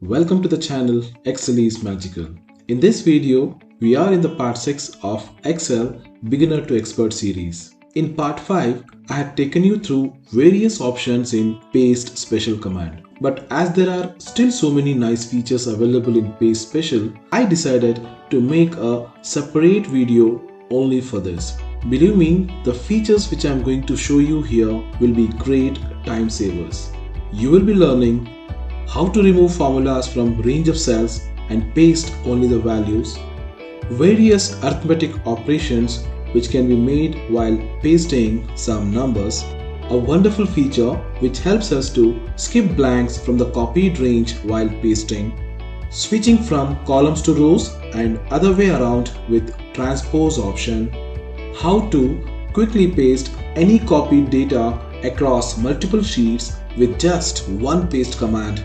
Welcome to the channel Excel is Magical. In this video, we are in the part 6 of Excel Beginner to Expert series. In part 5, I had taken you through various options in Paste Special command. But as there are still so many nice features available in Paste Special, I decided to make a separate video only for this. Believe me, the features which I am going to show you here will be great time savers. You will be learning how to remove formulas from range of cells and paste only the values, various arithmetic operations which can be made while pasting some numbers, a wonderful feature which helps us to skip blanks from the copied range while pasting, switching from columns to rows and other way around with transpose option, how to quickly paste any copied data across multiple sheets with just one paste command,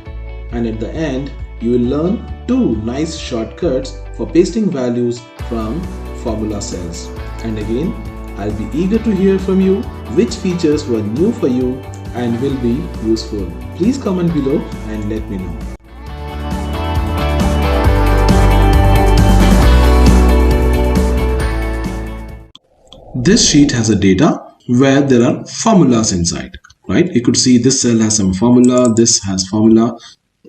and at the end you will learn two nice shortcuts for pasting values from formula cells. And again, I'll be eager to hear from you which features were new for you and will be useful. Please comment below and let me know. This sheet has a data where there are formulas inside, right? You could see this cell has some formula, this has formula,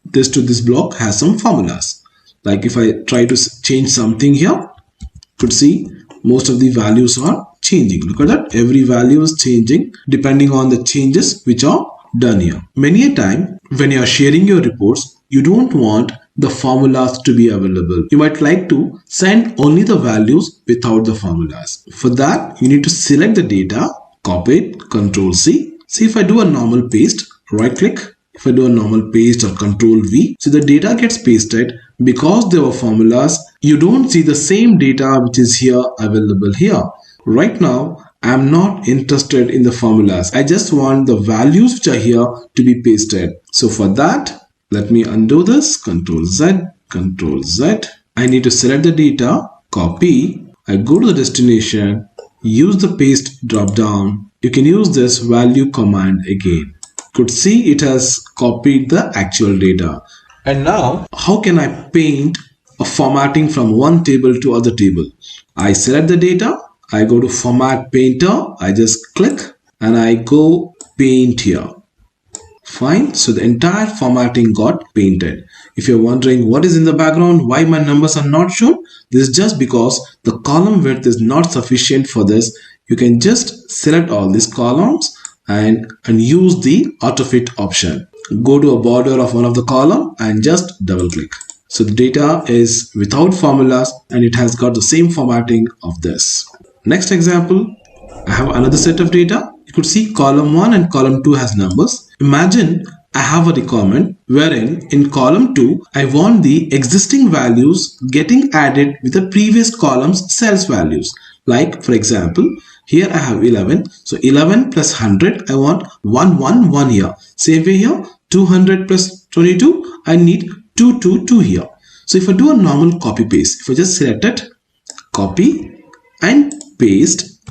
this to this block has some formulas. Like if I try to change something here, you could see most of the values are changing. Look at that, every value is changing depending on the changes which are done here. Many a time when you are sharing your reports, you don't want the formulas to be available. You might like to send only the values without the formulas. For that, you need to select the data, copy it, Ctrl C. See, if I do a normal paste, right click. If I do a normal paste or Ctrl V, so the data gets pasted. Because there were formulas, you don't see the same data which is here available here. Right now, I am not interested in the formulas. I just want the values which are here to be pasted. So for that, let me undo this, Ctrl Z, Ctrl Z. I need to select the data, copy. I go to the destination, use the paste drop down. You can use this value command again. Could see it has copied the actual data. And now, how can I paint a formatting from one table to other table? I select the data, I go to Format Painter, I just click and I go Paint here. Fine, so the entire formatting got painted. If you're wondering what is in the background, why my numbers are not shown, this is just because the column width is not sufficient for this. You can just select all these columns and use the auto fit option. Go to a border of one of the column and just double click. So the data is without formulas and it has got the same formatting of this. Next example, I have another set of data. You could see column 1 and column 2 has numbers. Imagine I have a requirement wherein in column 2, I want the existing values getting added with the previous column's cells values. Like for example, here I have 11. So 11 plus 100, I want 111 here. Same way here, 200 plus 22, I need 222 here. So if I do a normal copy paste, if I just select it, copy and paste,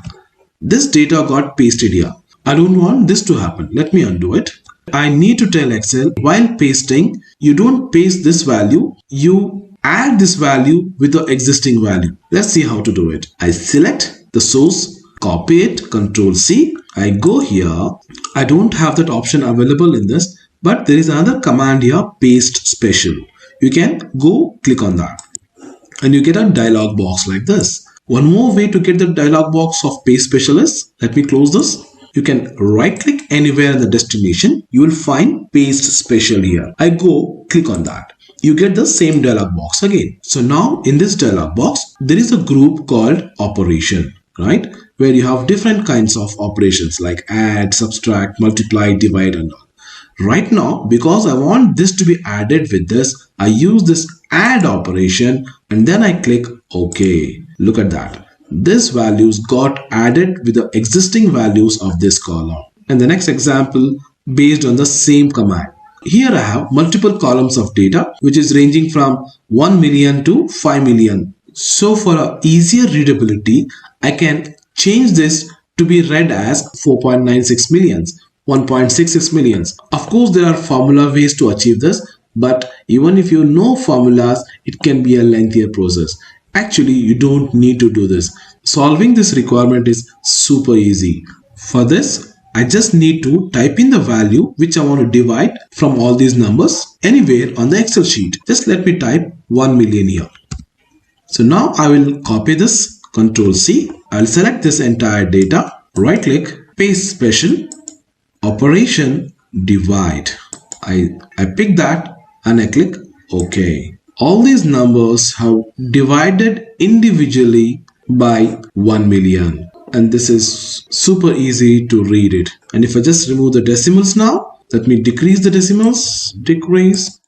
this data got pasted here. I don't want this to happen. Let me undo it. I need to tell Excel while pasting, you don't paste this value, you add this value with the existing value. Let's see how to do it. I select the source, copy it, Ctrl C. I go here. I don't have that option available in this, but there is another command here, Paste Special. You can go click on that and you get a dialog box like this. One more way to get the dialog box of Paste Special is, let me close this. You can right click anywhere in the destination. You will find Paste Special here. I go click on that. You get the same dialog box again. So now in this dialog box, there is a group called Operation, right? Where you have different kinds of operations like add, subtract, multiply, divide and all. Right now, because I want this to be added with this, I use this add operation and then I click OK. Look at that. This values got added with the existing values of this column. And the next example based on the same command. Here I have multiple columns of data which is ranging from 1 million to 5 million. So for a easier readability, I can change this to be read as 4.96 millions, 1.66 millions. Of course, there are formula ways to achieve this, But even if you know formulas, it can be a lengthier process. Actually, you don't need to do this. Solving this requirement is super easy. For this, I just need to type in the value which I want to divide from all these numbers anywhere on the Excel sheet. Just let me type 1 million here. So now I will copy this, Control C. I'll select this entire data, right click, paste special, operation, divide. I pick that and I click OK. All these numbers have divided individually by 1 million. And this is super easy to read it. And if I just remove the decimals now, let me decrease the decimals, decrease.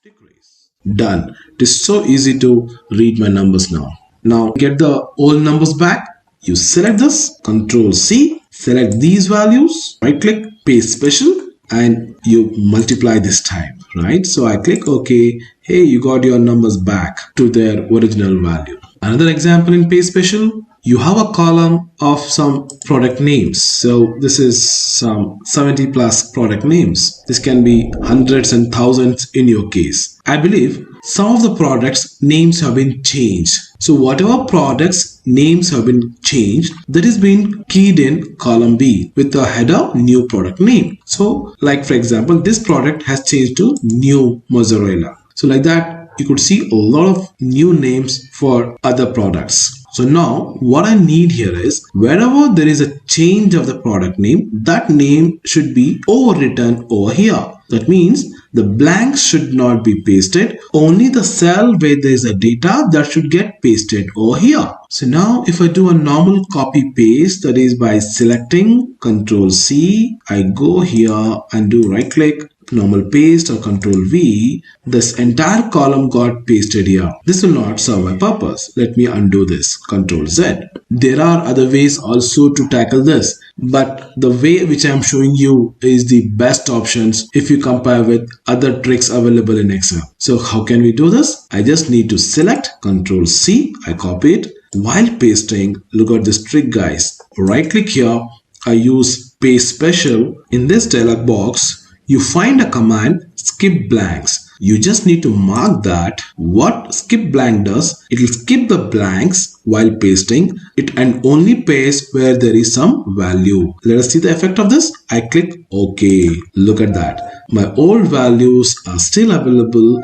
Done. It is so easy to read my numbers now. Now get the old numbers back. You select this, Control C, select these values, right click, paste special, and you multiply this time, right? So I click OK. Hey, you got your numbers back to their original value. Another example in paste special, you have a column of some product names. So this is some 70 plus product names. This can be hundreds and thousands in your case. I believe some of the products names have been changed. So whatever products names have been changed, that is being keyed in column B with the header new product name. So like for example, this product has changed to new mozzarella. So like that, you could see a lot of new names for other products. So now what I need here is wherever there is a change of the product name, that name should be overwritten over here. That means the blanks should not be pasted. Only the cell where there is a data that should get pasted over here. So now if I do a normal copy paste, that is by selecting Control C, I go here and do right click, normal paste or Control V, this entire column got pasted here. This will not serve my purpose. Let me undo this, Control Z. There are other ways also to tackle this, but the way which I am showing you is the best options if you compare with other tricks available in Excel. So how can we do this? I just need to select Control C, I copy it. While pasting, look at this trick guys. Right click here, I use paste special. In this dialog box, you find a command skip blanks. You just need to mark that. What skip blank does, it will skip the blanks while pasting it and only paste where there is some value. Let us see the effect of this. I click OK. Look at that. My old values are still available,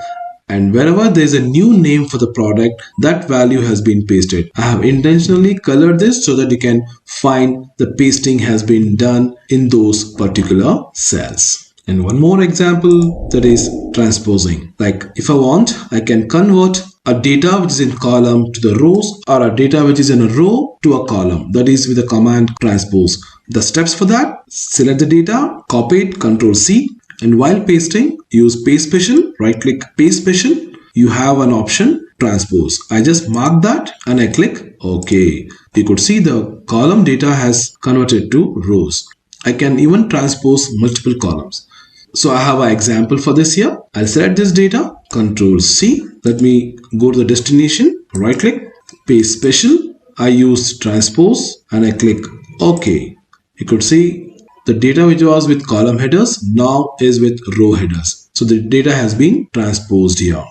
and wherever there is a new name for the product, that value has been pasted. I have intentionally colored this so that you can find the pasting has been done in those particular cells. And one more example, that is transposing. Like if I want, I can convert a data which is in column to the rows, or a data which is in a row to a column. That is with the command transpose. The steps for that, select the data, copy it, Control C, and while pasting, use paste special, right click paste special. You have an option transpose. I just mark that and I click OK. You could see the column data has converted to rows. I can even transpose multiple columns. So I have an example for this here. I'll select this data, Control C. Let me go to the destination, right click, paste special. I use transpose and I click OK. You could see the data which was with column headers now is with row headers. So the data has been transposed here.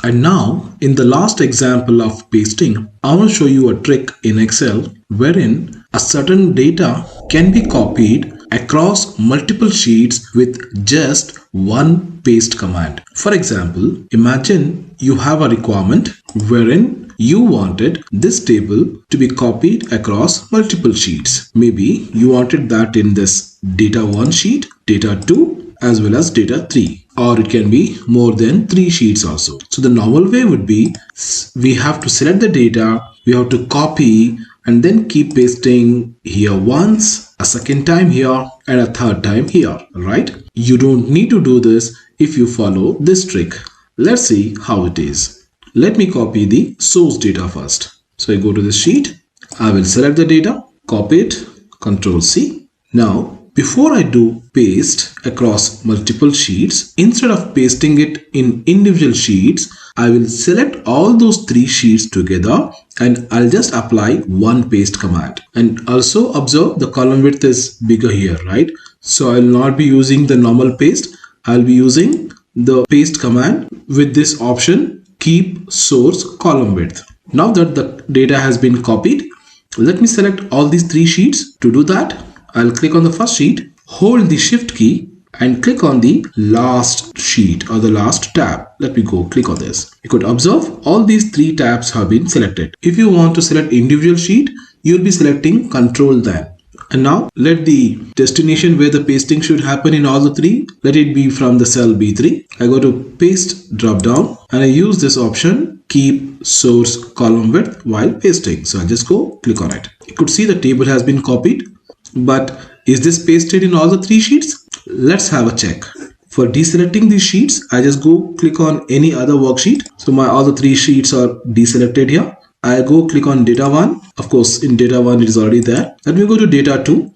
And now in the last example of pasting, I will show you a trick in Excel wherein a certain data can be copied across multiple sheets with just one paste command. For example, imagine you have a requirement wherein you wanted this table to be copied across multiple sheets. Maybe you wanted that in this data 1 sheet, data 2, as well as data 3. Or it can be more than 3 sheets also. So the normal way would be, we have to select the data, we have to copy and then keep pasting here once, a second time here, and a third time here, right? You don't need to do this if you follow this trick. Let's see how it is. Let me copy the source data first. So I go to the sheet, I will select the data, copy it, Control C. Now, before I do paste across multiple sheets, instead of pasting it in individual sheets, I will select all those 3 sheets together and I'll just apply one paste command. And also observe the column width is bigger here, right? So I'll not be using the normal paste. I'll be using the paste command with this option, keep source column width. Now that the data has been copied, let me select all these three sheets. To do that, I'll click on the first sheet, hold the shift key and click on the last sheet or the last tab. Let me go click on this. You could observe all these three tabs have been selected. If you want to select individual sheet, you'll be selecting Control then. And now let the destination where the pasting should happen in all the three, let it be from the cell B3. I go to paste drop down and I use this option, keep source column width while pasting. So I'll just go click on it. You could see the table has been copied, but is this pasted in all the three sheets? Let's have a check. For deselecting these sheets, I just go click on any other worksheet. So all the three sheets are deselected here. I go click on data 1. Of course, in data 1 it is already there. Let me go to data 2.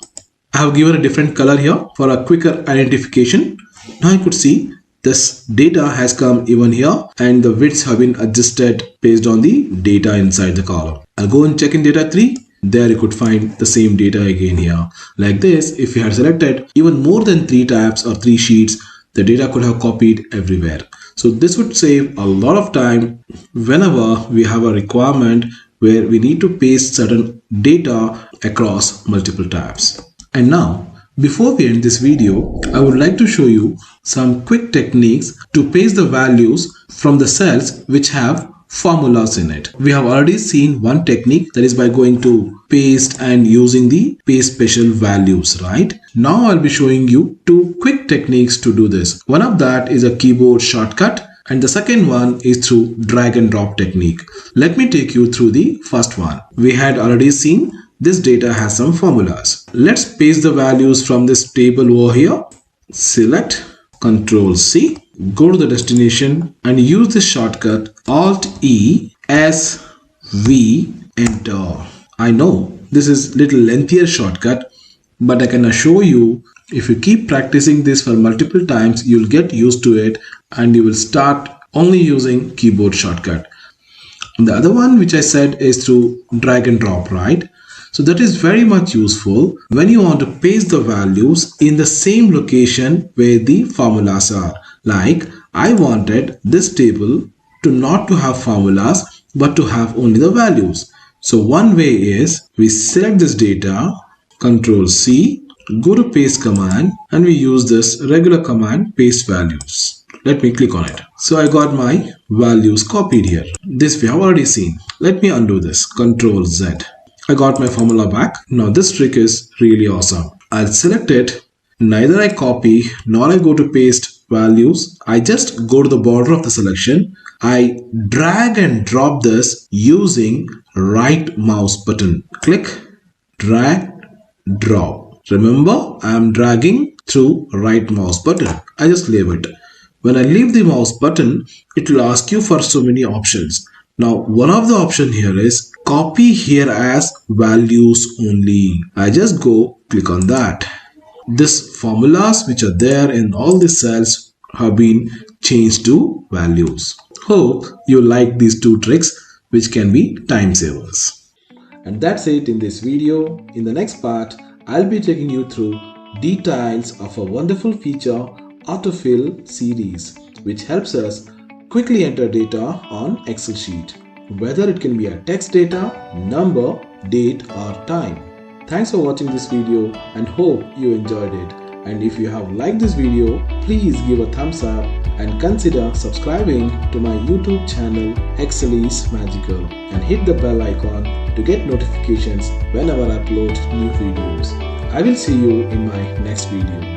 I have given a different color here for a quicker identification. Now you could see this data has come even here and the widths have been adjusted based on the data inside the column. I'll go and check in data 3. There you could find the same data again here. Like this, if you had selected even more than 3 tabs or 3 sheets, the data could have copied everywhere. So this would save a lot of time whenever we have a requirement where we need to paste certain data across multiple tabs. And now, before we end this video, I would like to show you some quick techniques to paste the values from the cells which have formulas in it. We have already seen one technique, that is by going to paste and using the paste special values, right? Now I'll be showing you 2 quick techniques to do this. One of that is a keyboard shortcut and the second one is through drag and drop technique. Let me take you through the first one. We had already seen this data has some formulas. Let's paste the values from this table over here. Select Ctrl C. Go to the destination and use the shortcut Alt E S V enter. I know this is little lengthier shortcut, but I can assure you if you keep practicing this for multiple times, you'll get used to it and you will start only using keyboard shortcut. And the other one which I said is through drag and drop, right? So that is very much useful when you want to paste the values in the same location where the formulas are. Like I wanted this table to not to have formulas but to have only the values. So one way is we select this data, Ctrl C, go to paste command and we use this regular command paste values. Let me click on it. So I got my values copied here. This we have already seen. Let me undo this, Ctrl Z. I got my formula back. Now this trick is really awesome. I'll select it. Neither I copy nor I go to paste values. I just go to the border of the selection. I drag and drop this using right mouse button. Click, drag, drop. Remember, I am dragging through right mouse button. I just leave it. When I leave the mouse button, it will ask you for so many options. Now, one of the option here is copy here as values only. I just go click on that. This formulas which are there in all the cells have been changed to values. Hope you like these 2 tricks which can be time savers. And that's it in this video. In the next part, I'll be taking you through details of a wonderful feature autofill series which helps us quickly enter data on Excel sheet, whether it can be a text data, number, date or time. Thanks for watching this video and hope you enjoyed it. And if you have liked this video, please give a thumbs up and consider subscribing to my YouTube channel Excel is Magical and hit the bell icon to get notifications whenever I upload new videos. I will see you in my next video.